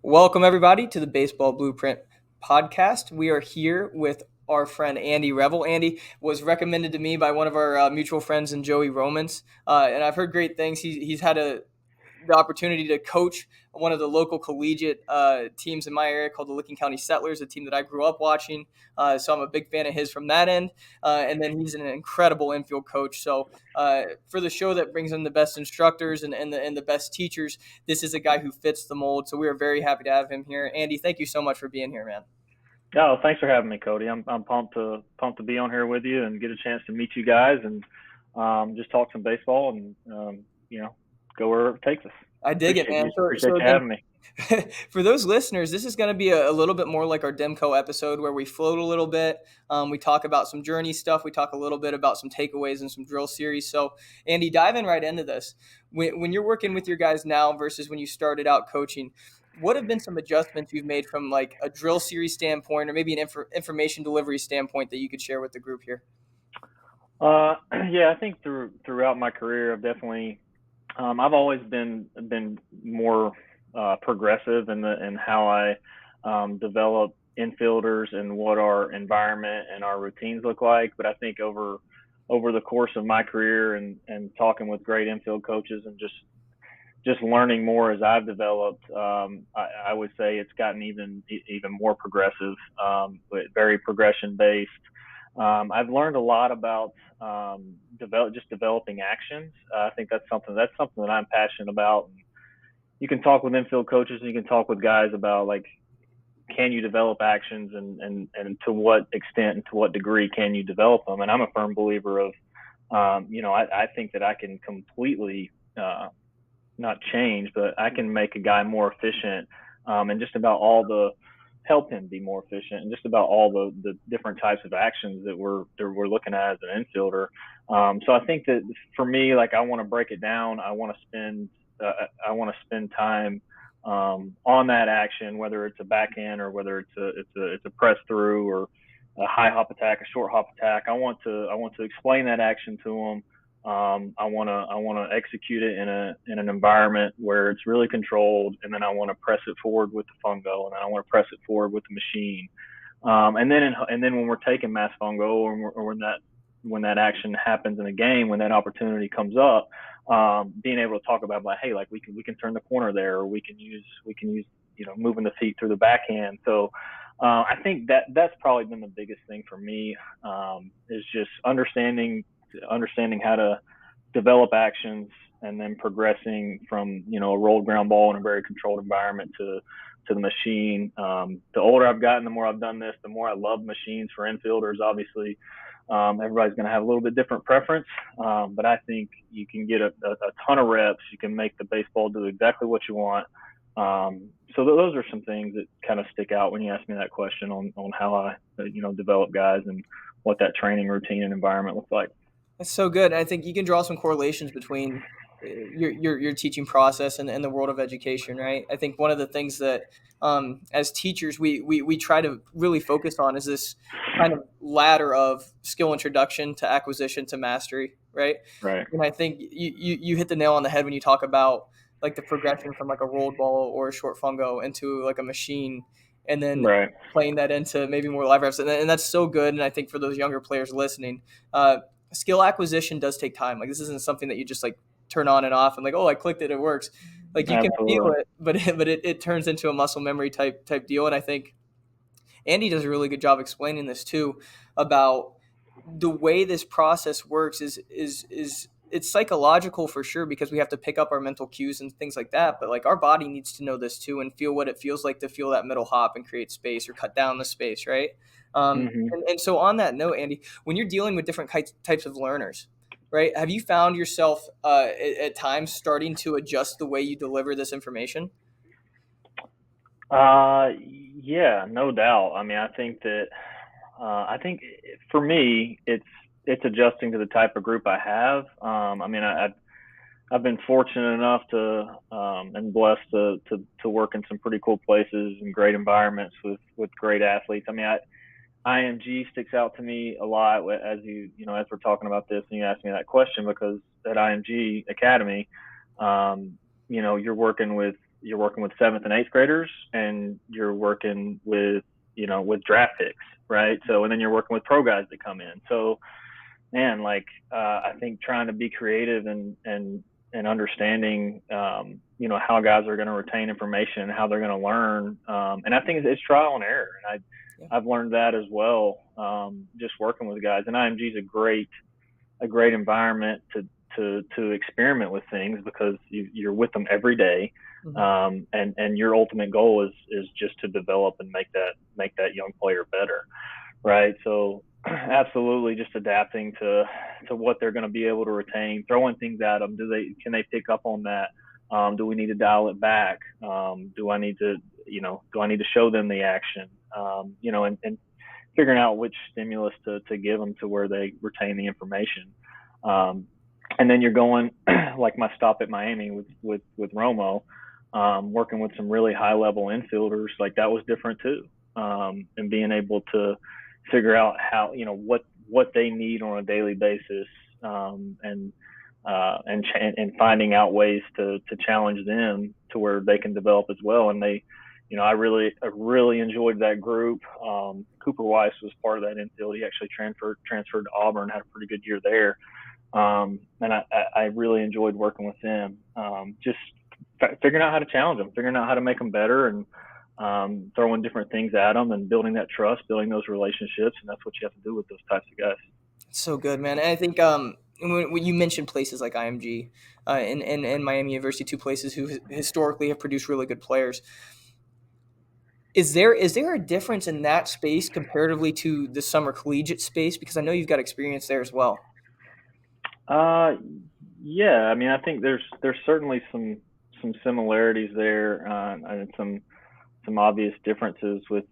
Welcome, everybody, to the Baseball Blueprint podcast. We are here with our friend Andy Revell. Andy was recommended to me by one of our mutual friends in Joey Romans, and I've heard great things. He's had the opportunity to coach one of the local collegiate teams in my area called the Licking County Settlers, a team that I grew up watching. So I'm a big fan of his from that end. And then he's an incredible infield coach. So for the show that brings in the best instructors and the best teachers, this is a guy who fits the mold. So we are very happy to have him here. Andy, thank you so much for being here, man. Oh, thanks for having me, Cody. I'm pumped to be on here with you and get a chance to meet you guys and just talk some baseball and go where it takes us. I dig it, man. Appreciate So you again, having me. for those listeners, this is going to be a little bit more like our Demco episode where we float a little bit. We talk about some journey stuff. We talk a little bit about some takeaways and some drill series. So, Andy, diving right into this. When you're working with your guys now versus when you started out coaching, what have been some adjustments you've made from like a drill series standpoint or maybe an information delivery standpoint that you could share with the group here? Yeah, I think throughout my career, I've always been more progressive in how I develop infielders and what our environment and our routines look like. But I think over the course of my career and talking with great infield coaches and just learning more as I've developed, I would say it's gotten even more progressive, but very progression based. I've learned a lot about developing actions. I think that's something that I'm passionate about. You can talk with infield coaches and you can talk with guys about like, can you develop actions and to what extent and to what degree can you develop them? And I'm a firm believer of, I think that I can completely not change, but I can make a guy more efficient, and just about all the help him be more efficient and just about all the different types of actions that we're looking at as an infielder. So I think that for me, like I want to break it down. I want to spend time on that action, whether it's a backhand or whether it's a press through or a high hop attack, a short hop attack. I want to explain that action to them. I want to execute it in an environment where it's really controlled, and then I want to press it forward with the fungo, and then I want to press it forward with the machine. And then when we're taking mass fungo, or when that action happens in a game, when that opportunity comes up, being able to talk about like, hey, like we can turn the corner there, or we can use moving the feet through the backhand. So I think that's probably been the biggest thing for me, is just understanding how to develop actions and then progressing from a rolled ground ball in a very controlled environment to the machine. The older I've gotten, the more I've done this, the more I love machines for infielders. Obviously, everybody's going to have a little bit different preference, but I think you can get a ton of reps. You can make the baseball do exactly what you want. So those are some things that kind of stick out when you ask me that question on how I develop guys and what that training routine and environment looks like. That's so good. I think you can draw some correlations between your teaching process and the world of education, right? I think one of the things that as teachers we try to really focus on is this kind of ladder of skill introduction to acquisition to mastery, right? Right. And I think you hit the nail on the head when you talk about like the progression from like a rolled ball or a short fungo into like a machine, and then Right. playing that into maybe more live reps, and that's so good. And I think for those younger players listening, skill acquisition does take time. Like this isn't something that you just like turn on and off and like, oh, I clicked it, it works. Like you can feel Absolutely. it, but it turns into a muscle memory type deal. And I think Andy does a really good job explaining this too, about the way this process works is it's psychological for sure, because we have to pick up our mental cues and things like that. But like our body needs to know this too and feel what it feels like to feel that middle hop and create space or cut down the space, right? Hmm. And so on that note, Andy, when you're dealing with different types of learners, right? Have you found yourself at times starting to adjust the way you deliver this information? Yeah, no doubt. I mean, I think for me, it's adjusting to the type of group I have. I mean, I've been fortunate enough to and blessed to work in some pretty cool places and great environments with great athletes. I mean, IMG sticks out to me a lot as as we're talking about this and you asked me that question, because at IMG Academy, you're working you're working with 7th and 8th graders, and you're working with with draft picks, right? So and then you're working with pro guys that come in. So man, like I think trying to be creative and understanding, how guys are going to retain information and how they're going to learn. And I think it's trial and error, and Yeah. I've learned that as well, just working with guys. And IMG is a great environment to experiment with things because you're with them every day. And your ultimate goal is just to develop and make that young player better, right? So absolutely, just adapting to what they're going to be able to retain, throwing things at them. Can they pick up on that? Do we need to dial it back? Do I need to show them the action? And figuring out which stimulus to give them to where they retain the information. And then you're going like my stop at Miami with Romo, working with some really high level infielders. Like that was different too, and being able to figure out how what they need on a daily basis, and finding out ways to challenge them to where they can develop as well. And they, I really enjoyed that group. Cooper Weiss was part of that infield. He actually transferred to Auburn, had a pretty good year there. And I really enjoyed working with them. Just figuring out how to challenge them, figuring out how to make them better, and throwing different things at them and building that trust, building those relationships. And that's what you have to do with those types of guys. So good, man. And I think when you mentioned places like IMG and Miami University, two places who historically have produced really good players, is there a difference in that space comparatively to the summer collegiate space? Because I know you've got experience there as well. Uh, yeah. I mean, I think there's certainly some similarities there, and some obvious differences with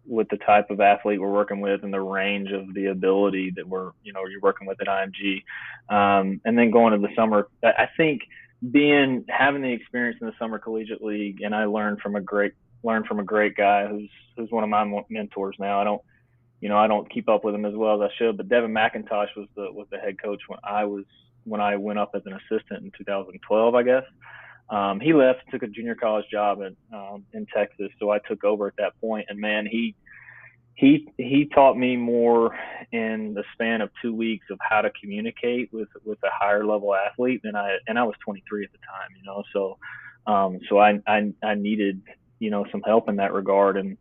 with the type of athlete we're working with and the range of the ability that you're working with at IMG. And then going to the summer, I think having the experience in the summer collegiate league, and I learned from a great guy who's one of my mentors now. I don't keep up with him as well as I should, but Devin McIntosh was the head coach when I went up as an assistant in 2012, I guess. He left, took a junior college job in Texas, so I took over at that point. And man, he taught me more in the span of 2 weeks of how to communicate with a higher level athlete than I was 23 at the time, so I needed some help in that regard. And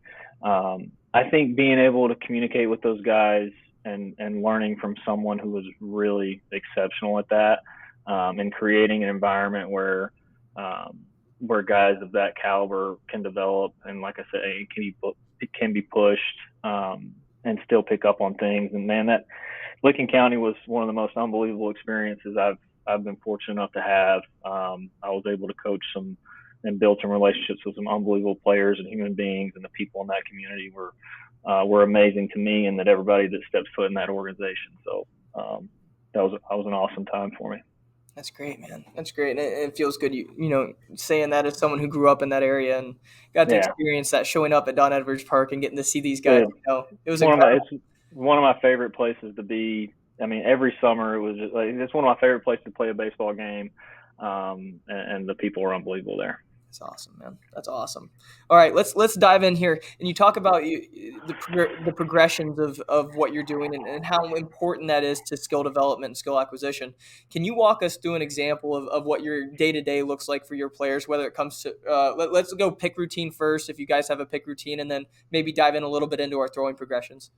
I think being able to communicate with those guys and learning from someone who was really exceptional at that, and creating an environment where guys of that caliber can develop, and like I said, it can be pushed, and still pick up on things. And man, that Licking County was one of the most unbelievable experiences I've been fortunate enough to have. I was able to coach and build some relationships with some unbelievable players and human beings, and the people in that community were amazing to me, and that everybody that steps foot in that organization. So that was an awesome time for me. That's great, man. That's great, and it feels good. Saying that as someone who grew up in that area and got to Yeah, experience that, showing up at Don Edwards Park and getting to see these guys. good. It was incredible. It's one of my favorite places to be. I mean, every summer it was just like it's one of my favorite places to play a baseball game, and the people are unbelievable there. That's awesome, man. That's awesome. All right, let's dive in here, and you talk about the progressions of what you're doing and how important that is to skill development and skill acquisition. Can you walk us through an example of what your day-to-day looks like for your players, whether it comes to let's go pick routine first, if you guys have a pick routine, and then maybe dive in a little bit into our throwing progressions.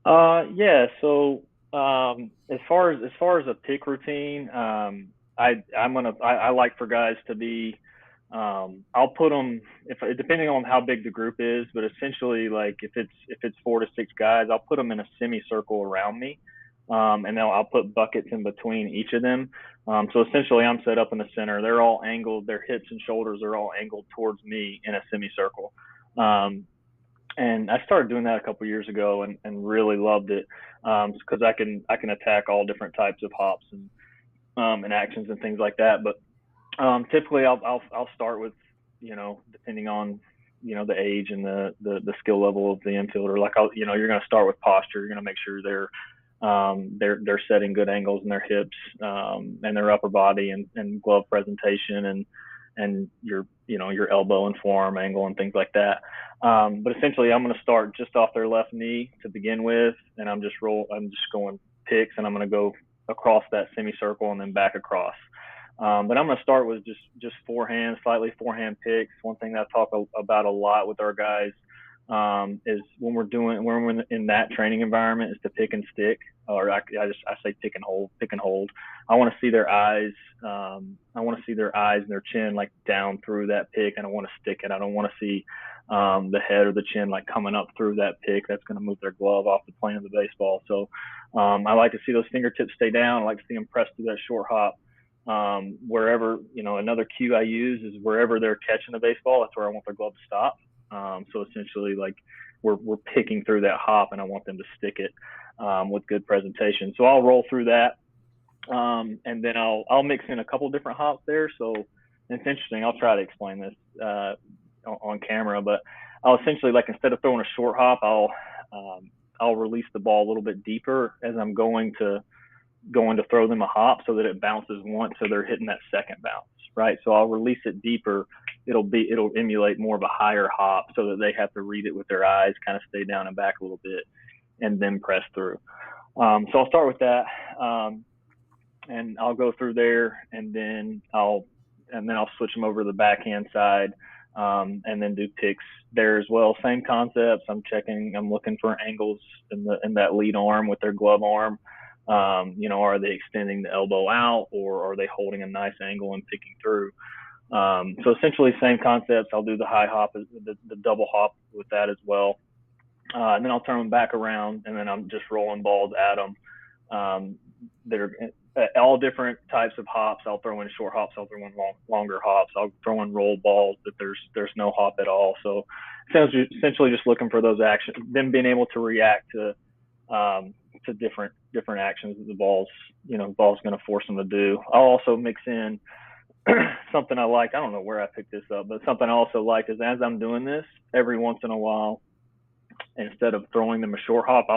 Yeah. So as far as a pick routine, I like for guys to be. I'll put them depending on how big the group is, but essentially, like if it's 4 to 6 guys, I'll put them in a semicircle around me, and then I'll put buckets in between each of them. So essentially, I'm set up in the center. They're all angled. Their hips and shoulders are all angled towards me in a semicircle. And I started doing that a couple years ago and really loved it, because I can attack all different types of hops and actions and things like that. But typically I'll start with, depending on, the age and the skill level of the infielder. Like you're going to start with posture. You're going to make sure they're they're setting good angles in their hips, and their upper body, and glove presentation, and your elbow and forearm angle and things like that. But essentially, I'm going to start just off their left knee to begin with, and I'm just going picks, and I'm going to go across that semicircle and then back across. But I'm going to start with just forehand, slightly forehand picks. One thing that I talk about a lot with our guys is when we're in that training environment is to pick and stick, or I say pick and hold. I want to see their eyes. I want to see their eyes and their chin like down through that pick, and I want to stick it. I don't want to see the head or the chin like coming up through that pick. That's going to move their glove off the plane of the baseball. So I like to see those fingertips stay down. I like to see them press through that short hop. Wherever, another cue I use is wherever they're catching the baseball, that's where I want their glove to stop. So essentially, like we're picking through that hop, and I want them to stick it with good presentation. So I'll roll through that, and then I'll mix in a couple of different hops there. So it's interesting. I'll try to explain this on camera, but I'll essentially, like, instead of throwing a short hop, I'll release the ball a little bit deeper as I'm going to throw them a hop, so that it bounces once, so they're hitting that second bounce, right? So I'll release it deeper. It'll emulate more of a higher hop, so that they have to read it with their eyes, kind of stay down and back a little bit, and then press through. So I'll start with that, and I'll go through there, and then I'll switch them over to the backhand side, and then do picks there as well. Same concepts. I'm looking for angles in that lead arm with their glove arm. Are they extending the elbow out, or are they holding a nice angle and picking through? So essentially, same concepts. I'll do the high hop, the double hop with that as well. And then I'll turn them back around, and then I'm just rolling balls at them. That are all different types of hops. I'll throw in short hops. I'll throw in longer hops. I'll throw in roll balls that there's no hop at all. So essentially just looking for those actions, them being able to react to different actions that the ball's going to force them to do. I'll also mix in something I like. I don't know where I picked this up, but something I also like is, as I'm doing this, every once in a while, instead of throwing them a short hop,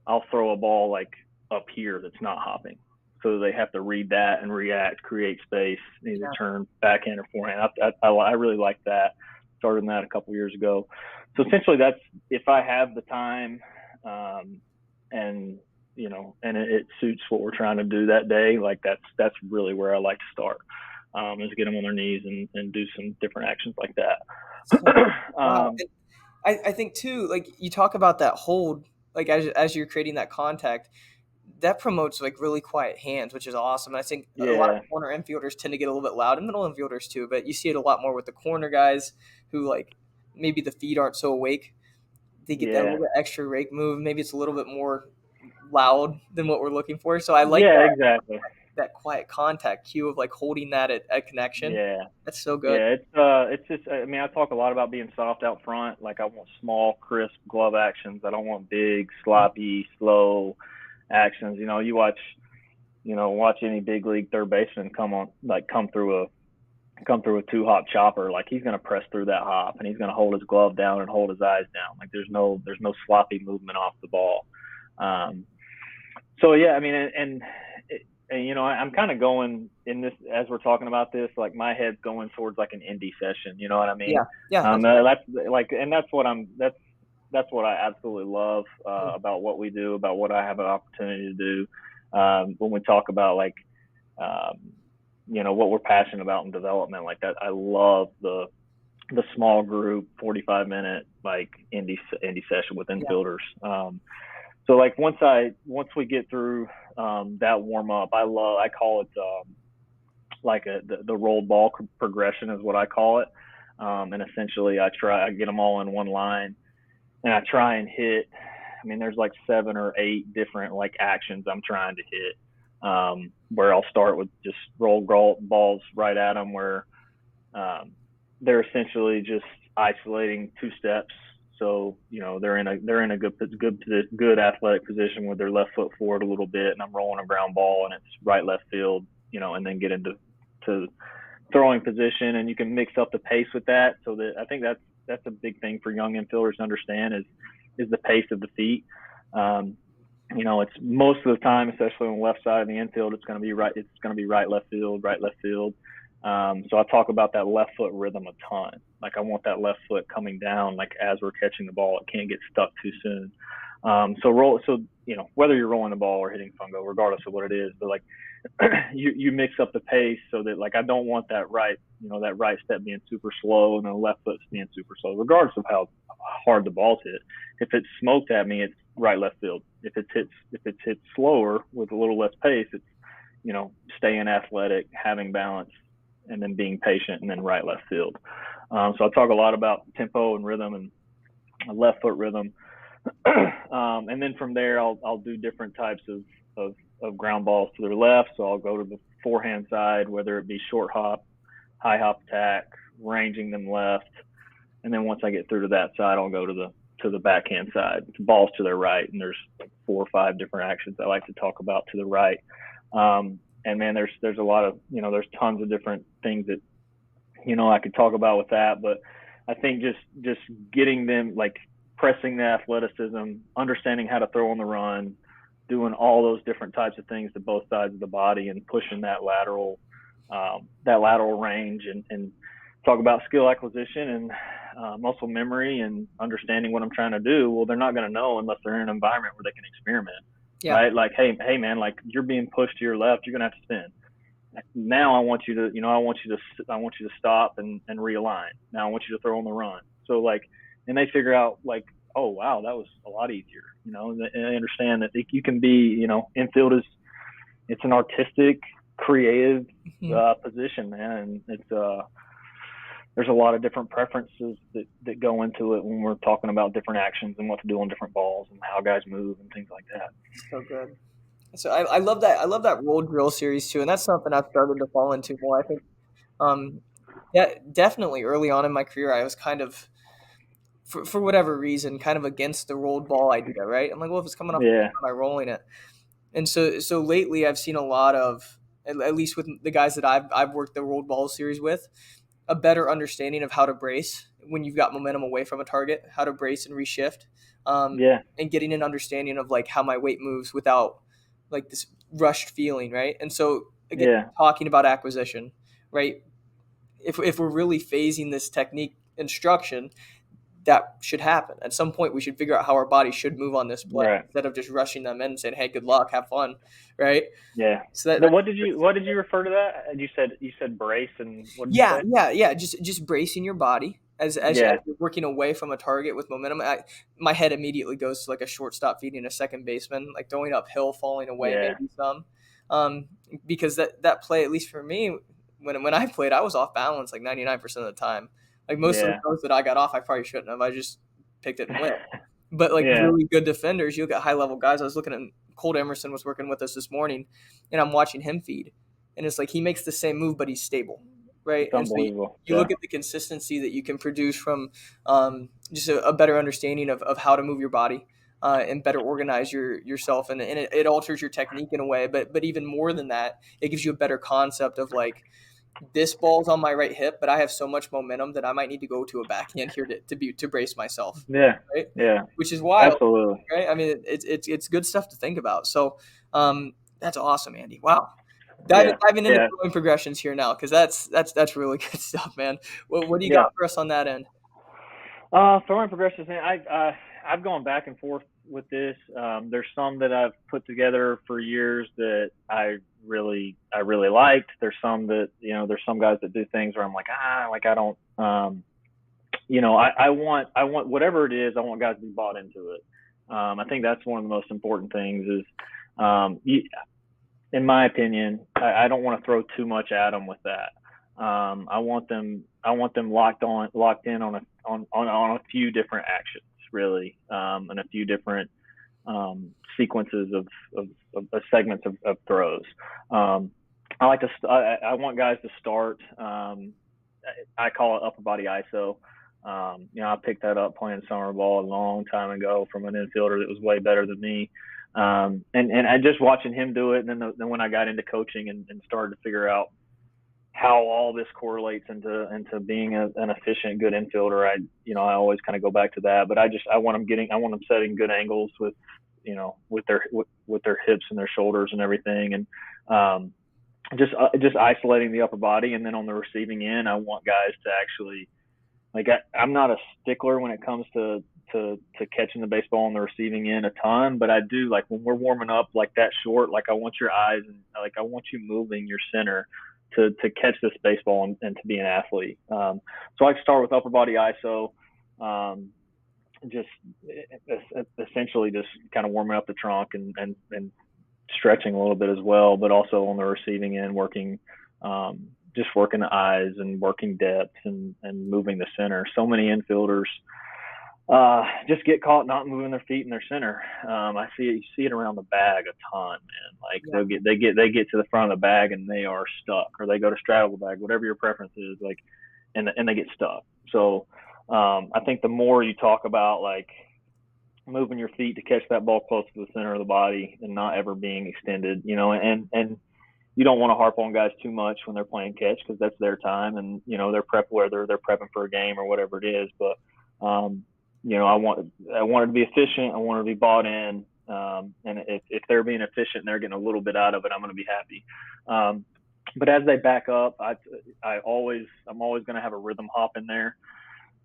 I'll throw a ball like up here that's not hopping, so they have to read that and react, create space, either turn backhand or forehand. I really like that. Started that a couple years ago. So essentially, that's if I have the time, and it suits what we're trying to do that day. Like that's really where I like to start, is get them on their knees and do some different actions like that. Wow. I think too, like you talk about that hold, like as you're creating that contact, that promotes like really quiet hands, which is awesome. I think a lot of corner infielders tend to get a little bit loud, and middle infielders too, but you see it a lot more with the corner guys who, like, maybe the feet aren't so awake. They get that little bit extra rake move. Maybe it's a little bit more loud than what we're looking for. So I like exactly. that quiet contact cue of like holding that at connection. Yeah. That's so good. Yeah, it's just, I mean, I talk a lot about being soft out front. Like, I want small, crisp glove actions. I don't want big, sloppy, slow actions. You watch any big league third baseman come through a two hop chopper. Like, he's going to press through that hop, and he's going to hold his glove down and hold his eyes down. Like, there's no sloppy movement off the ball. So yeah, I mean, and I'm kind of going in this, as we're talking about this, like my head's going towards like an indie session. You know what I mean? Yeah. That's like, and that's what I absolutely love about what we do, about what I have an opportunity to do. When we talk about like, what we're passionate about in development, like that, I love the small group 45-minute like indie session with infielders. So like once we get through that warm up, I call it like the rolled ball progression is what I call it. And essentially I get them all in one line, and I try and hit. I mean, there's like 7 or 8 different like actions I'm trying to hit, where I'll start with just roll balls right at them, where they're essentially just isolating 2 steps. So, they're in a good athletic position with their left foot forward a little bit, and I'm rolling a ground ball, and it's right left field, and then get into throwing position, and you can mix up the pace with that. So that I think that's a big thing for young infielders to understand is the pace of the feet. It's most of the time, especially on the left side of the infield, it's going to be right. It's going to be right, left field, right, left field. So I talk about that left foot rhythm a ton. Like I want that left foot coming down, like as we're catching the ball, it can't get stuck too soon. So whether you're rolling the ball or hitting fungo, regardless of what it is, but like you mix up the pace so that like I don't want that right step being super slow and the left foot being super slow, regardless of how hard the ball's hit. If it's smoked at me, it's right left field. If it's hit slower with a little less pace, it's staying athletic, having balance, and then being patient, and then right left field. So I talk a lot about tempo and rhythm and left foot rhythm. And then from there, I'll do different types of ground balls to their left. So I'll go to the forehand side, whether it be short hop, high hop attack, ranging them left. And then once I get through to that side, I'll go to the backhand side. It's balls to their right, and there's like 4 or 5 different actions I like to talk about to the right. And man, there's a lot of there's tons of different things that I could talk about with that, but I think just getting them like pressing the athleticism, understanding how to throw on the run, doing all those different types of things to both sides of the body, and pushing that lateral range, and talk about skill acquisition and muscle memory and understanding what I'm trying to do. Well, they're not going to know unless they're in an environment where they can experiment. Yeah. Right? Like, hey man, like you're being pushed to your left, you're going to have to spin. Now I want you to stop and realign. Now I want you to throw on the run. So like, and they figure out like, oh wow, that was a lot easier. And they understand that you can be, infield it's an artistic, creative position, man, and it's there's a lot of different preferences that go into it when we're talking about different actions and what to do on different balls and how guys move and things like that. So good. So I love that. I love that roll drill series too, and that's something I've started to fall into more. I think, yeah, definitely early on in my career, I was kind of, for whatever reason, kind of against the rolled ball idea. Right? I'm like, well, if it's coming off, Yeah. am I rolling it? And so lately, I've seen a lot of, at least with the guys that I've worked the rolled ball series with, a better understanding of how to brace when you've got momentum away from a target, how to brace and reshift, Yeah. and getting an understanding of like how my weight moves without like this rushed feeling, right? And so again, Yeah. talking about acquisition, right? If we're really phasing this technique instruction, that should happen. At some point, we should figure out how our body should move on this play Right. instead of just rushing them in and saying, "Hey, good luck, have fun," right? Yeah. So Then what did you refer to that? You said brace, and what did you say? yeah. Just bracing your body as Yeah. you're working away from a target with momentum. My head immediately goes to like a shortstop feeding a second baseman, like going uphill, falling away, Yeah. maybe some. Um, because that play, at least for me, when I played, I was off balance like 99% of the time. Like most of the Yeah. throws that I got off, I probably shouldn't have. I just picked it and went. But like Yeah. really good defenders, you look at high level guys. I was looking at Colt Emerson was working with us this morning, and I'm watching him feed, and it's like he makes the same move, but he's stable, right? It's And so unbelievable. you Yeah. look at the consistency that you can produce from just a better understanding of how to move your body and better organize yourself, and it alters your technique in a way. But even more than that, it gives you a better concept of like this ball's on my right hip, but I have so much momentum that I might need to go to a backhand here to brace myself, Yeah. right? Yeah. Which is wild, Absolutely. right? I mean, it's good stuff to think about. So that's awesome, Andy. Wow. Diving, Yeah. diving into Yeah. throwing progressions here now, because that's really good stuff, man. What do you Yeah. got for us on that end? Throwing progressions, man. I've gone back and forth with this. There's some that I've put together for years that I really liked. There's some that there's some guys that do things where I'm like I don't. I want whatever it is. I want guys to be bought into it. I think that's one of the most important things is, in my opinion, I don't want to throw too much at them with that. I want them locked in on a few different actions, really, and a few different sequences of segments of throws. I want guys to start. I call it upper body ISO. I picked that up playing summer ball a long time ago from an infielder that was way better than me. And I just watching him do it, and then when I got into coaching and started to figure out how all this correlates into being an efficient, good infielder, I always kind of go back to that. But I want them setting good angles with with their hips and their shoulders and everything, and just isolating the upper body. And then on the receiving end, I want guys to actually I'm not a stickler when it comes to catching the baseball on the receiving end a ton, but I do like when we're warming up like that short, like I want your eyes and like I want you moving your center to catch this baseball and to be an athlete. So I start with upper body ISO, just essentially just kind of warming up the trunk and stretching a little bit as well, but also on the receiving end working just working the eyes and working depth and moving the center. So many infielders just get caught not moving their feet in their center. I you see it around the bag a ton, man. Like they get to the front of the bag and they are stuck, or they go to straddle the bag, whatever your preference is, like, and they get stuck. So I think the more you talk about like moving your feet to catch that ball close to the center of the body and not ever being extended, and you don't want to harp on guys too much when they're playing catch because that's their time and they're whether they're prepping for a game or whatever it is. But I want it to be efficient. I want it to be bought in. And if they're being efficient and they're getting a little bit out of it, I'm going to be happy. But as they back up, I'm always going to have a rhythm hop in there.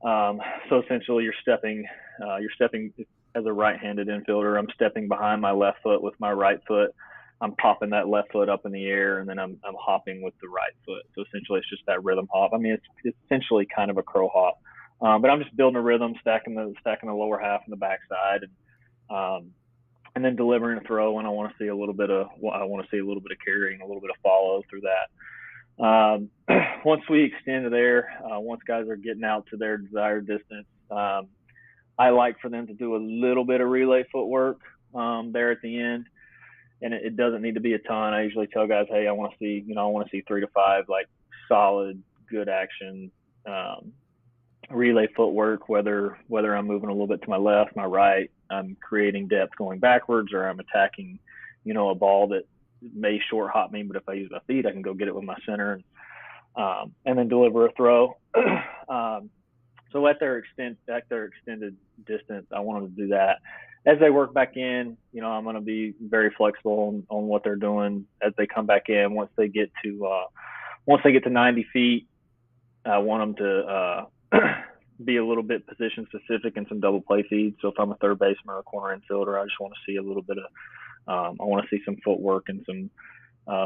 So essentially, you're stepping as a right-handed infielder. I'm stepping behind my left foot with my right foot. I'm popping that left foot up in the air, and then I'm hopping with the right foot. So essentially, it's just that rhythm hop. I mean, it's essentially kind of a crow hop, but I'm just building a rhythm, stacking the lower half and the backside, and then delivering a throw. And I want to see a little bit of carrying, a little bit of follow through that. Once we extend to there, once guys are getting out to their desired distance, I like for them to do a little bit of relay footwork there at the end. And it doesn't need to be a ton. I usually tell guys, hey, I want to see 3 to 5 like solid, good action relay footwork. Whether I'm moving a little bit to my left, my right, I'm creating depth going backwards, or I'm attacking, a ball that may short hop me, but if I use my feet, I can go get it with my center and then deliver a throw. So at their extended distance, I want them to do that. As they work back in, I'm going to be very flexible on what they're doing as they come back in. Once they get to 90 feet, I want them to be a little bit position specific and some double play feeds. So if I'm a third baseman or a corner infielder, I just want to see a little bit of I want to see some footwork and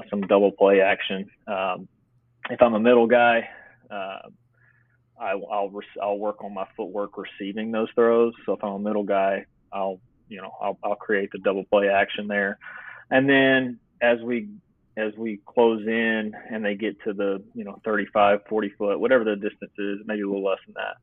some double play action. If I'm a middle guy, I'll work on my footwork receiving those throws. So if I'm a middle guy, I'll create the double play action there. And then as we close in and they get to the 35, 40 foot, whatever the distance is, maybe a little less than that,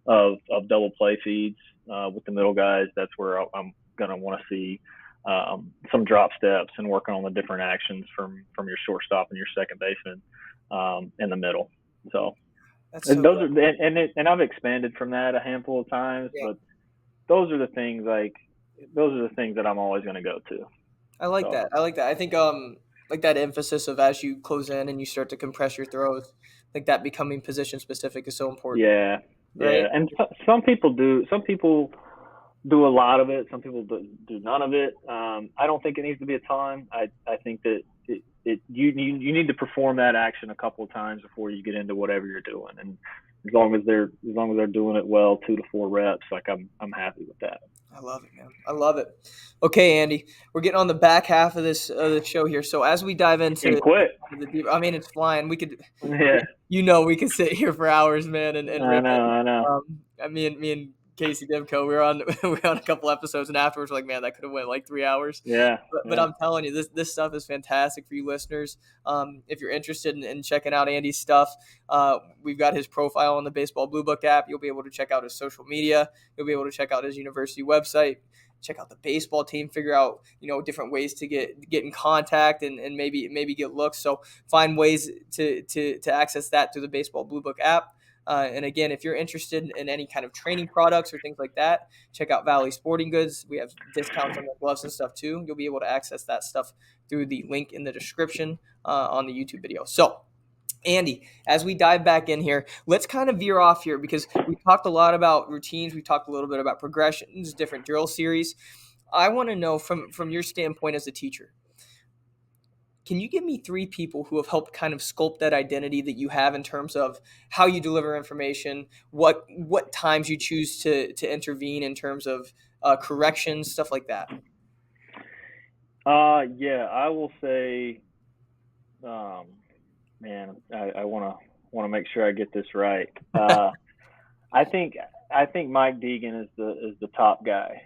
of double play feeds with the middle guys, that's where I'm gonna want to see some drop steps and working on the different actions from your shortstop and your second baseman in the middle. So that's so those good. And I've expanded from that a handful of times, yeah. But those are the things that I'm always going to go to. I like that. I think like that emphasis of as you close in and you start to compress your throws, like that becoming position specific is so important. Yeah, right? Yeah. And some people do a lot of it. Some people do none of it. I don't think it needs to be a ton. I think that you need to perform that action a couple of times before you get into whatever you're doing. And as long as they're doing it well, 2 to 4 reps, like I'm happy with that. I love it, man. I love it. Okay, Andy, we're getting on the back half of this the show here. So as we dive into the deep, I mean, it's flying. We could, yeah. We could sit here for hours, man. And I know. Me and Casey Demko, we were on a couple episodes, and afterwards, we're like, man, that could have went like 3 hours. Yeah. But I'm telling you, this stuff is fantastic for you listeners. If you're interested in checking out Andy's stuff, we've got his profile on the Baseball Bluebook app. You'll be able to check out his social media. You'll be able to check out his university website. Check out the baseball team. Figure out different ways to get in contact and maybe get looks. So find ways to access that through the Baseball Bluebook app. And again, if you're interested in any kind of training products or things like that, check out Valley Sporting Goods. We have discounts on the gloves and stuff too. You'll be able to access that stuff through the link in the description on the YouTube video. So, Andy, as we dive back in here, let's kind of veer off here because we talked a lot about routines. We talked a little bit about progressions, different drill series. I want to know from your standpoint as a teacher, can you give me three people who have helped kind of sculpt that identity that you have in terms of how you deliver information, what times you choose to intervene in terms of corrections, stuff like that? Yeah, I will say, um, man, I want to make sure I get this right. I think I think Mike Deegan is the top guy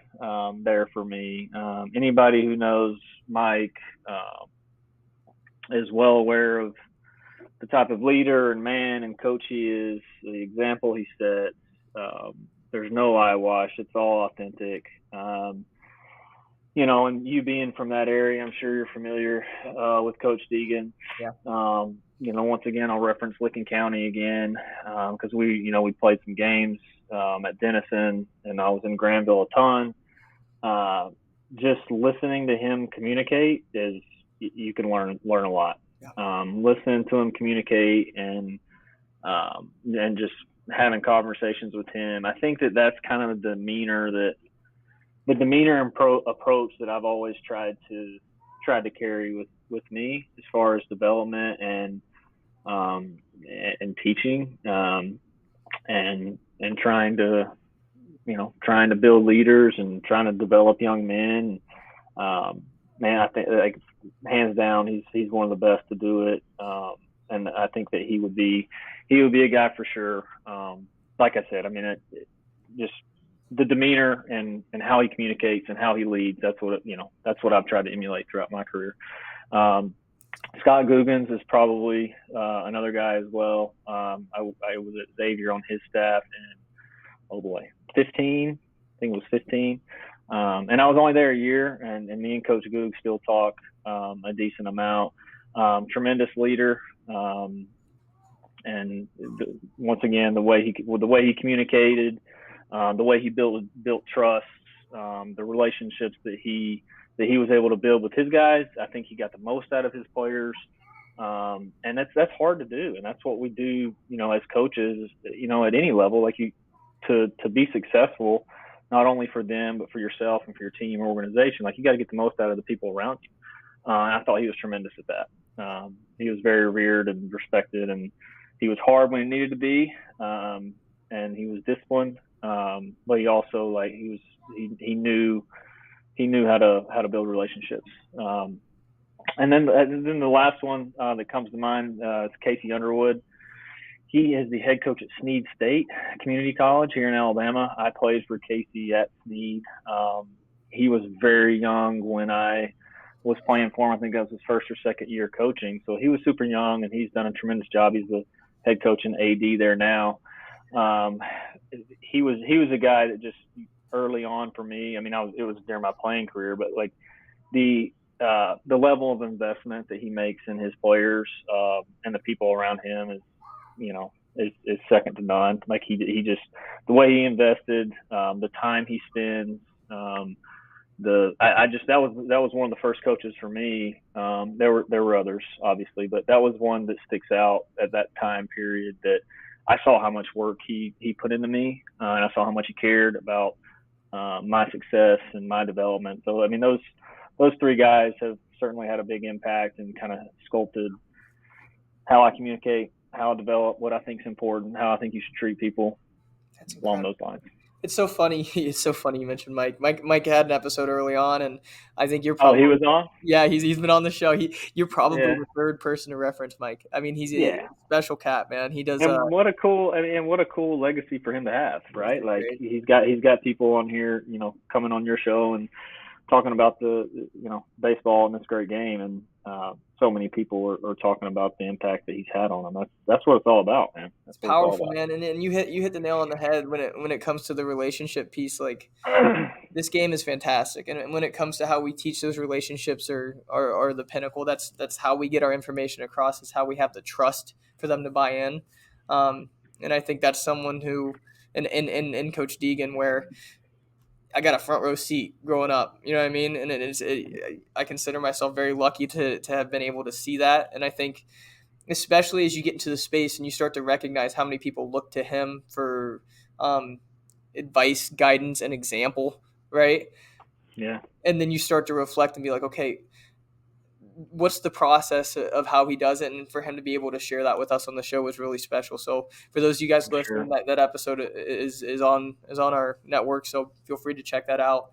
there for me. Anybody who knows Mike um, is well aware of the type of leader and man and coach he is, the example he sets. There's no eyewash; it's all authentic. And you being from that area, I'm sure you're familiar with Coach Deegan. Yeah. Once again, I'll reference Licking County again because we played some games at Denison, and I was in Granville a ton. Uh, just listening to him communicate is you can learn a lot. Yeah. Listening to him communicate and just having conversations with him. I think that's kind of the demeanor and approach that I've always tried to carry with me as far as development and teaching and trying to build leaders and trying to develop young men. Man, I think like hands down he's one of the best to do it. And I think that he would be a guy for sure. Like I said, I mean, just the demeanor and how he communicates and how he leads. That's what I've tried to emulate throughout my career. Scott Guggens is probably another guy as well. I was at Xavier on his staff, and oh boy, 15. I think it was 15. And I was only there a year, and me and Coach Goog still talk a decent amount. Tremendous leader, and once again, the way he communicated, the way he built trust, the relationships that he was able to build with his guys. I think he got the most out of his players, and that's hard to do, and that's what we do, as coaches, at any level, like to be successful, not only for them but for yourself and for your team or organization. Like you got to get the most out of the people around you. And I thought he was tremendous at that. He was very revered and respected, and he was hard when he needed to be, and he was disciplined. But he also he knew how to build relationships. And then the last one that comes to mind is Casey Underwood. He is the head coach at Snead State Community College here in Alabama. I played for Casey at Snead. He was very young when I was playing for him. I think that was his first or second year coaching. So he was super young, and he's done a tremendous job. He's the head coach and AD there now. He was a guy that just early on for me. I mean, it was during my playing career, but like the level of investment that he makes in his players and the people around him is second to none. Like he just, the way he invested, the time he spends, that was one of the first coaches for me. There were others obviously, but that was one that sticks out at that time period that I saw how much work he put into me, and I saw how much he cared about my success and my development. So I mean, those three guys have certainly had a big impact and kind of sculpted how I communicate, how I develop, what I think is important, how I think you should treat people along those lines. It's so funny. It's so funny you mentioned Mike. Mike had an episode early on, and I think you're Oh, probably he was on? yeah. He's been on the show. You're probably Yeah. the third person to reference Mike. I mean, he's a Yeah. special cat, man. He does. And what a cool legacy for him to have, right? Like Great. he's got people on here, coming on your show and talking about the baseball and this great game, and so many people are talking about the impact that he's had on them. That's what it's all about, man. That's It's powerful, man. And you hit the nail on the head when it comes to the relationship piece. Like this game is fantastic, and when it comes to how we teach those relationships are the pinnacle. That's how we get our information across. Is how we have the trust for them to buy in. And I think that's someone who in Coach Deegan where I got a front row seat growing up. You know what I mean? And I consider myself very lucky to have been able to see that. And I think, especially as you get into the space and you start to recognize how many people look to him for advice, guidance, and example, right? Yeah. And then you start to reflect and be like, okay, what's the process of how he does it, and for him to be able to share that with us on the show was really special. So for those of you guys For sure. listening, that episode is on our network, so feel free to check that out.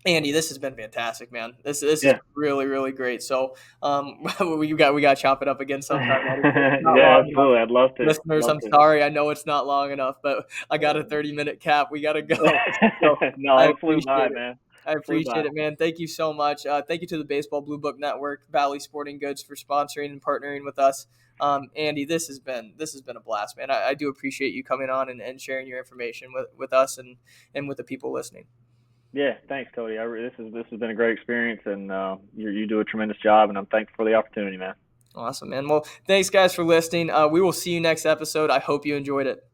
Andy, this has been fantastic, man. This is Yeah. really, really great. So we got to chop it up again sometime, Andy. It's not Yeah, long enough. absolutely. I'd love to. Listeners, Love I'm to. sorry. I know it's not long enough, but I got a 30-minute cap. We got to go. So I No, it flew by, appreciate it. man. I Flew by. appreciate it, man. Thank you so much. Thank you to the Baseball Bluebook Network, Valley Sporting Goods, for sponsoring and partnering with us. Andy, this has been a blast, man. I do appreciate you coming on and sharing your information with us and with the people listening. Yeah, thanks, Cody. This has been a great experience, and you do a tremendous job, and I'm thankful for the opportunity, man. Awesome, man. Well, thanks, guys, for listening. We will see you next episode. I hope you enjoyed it.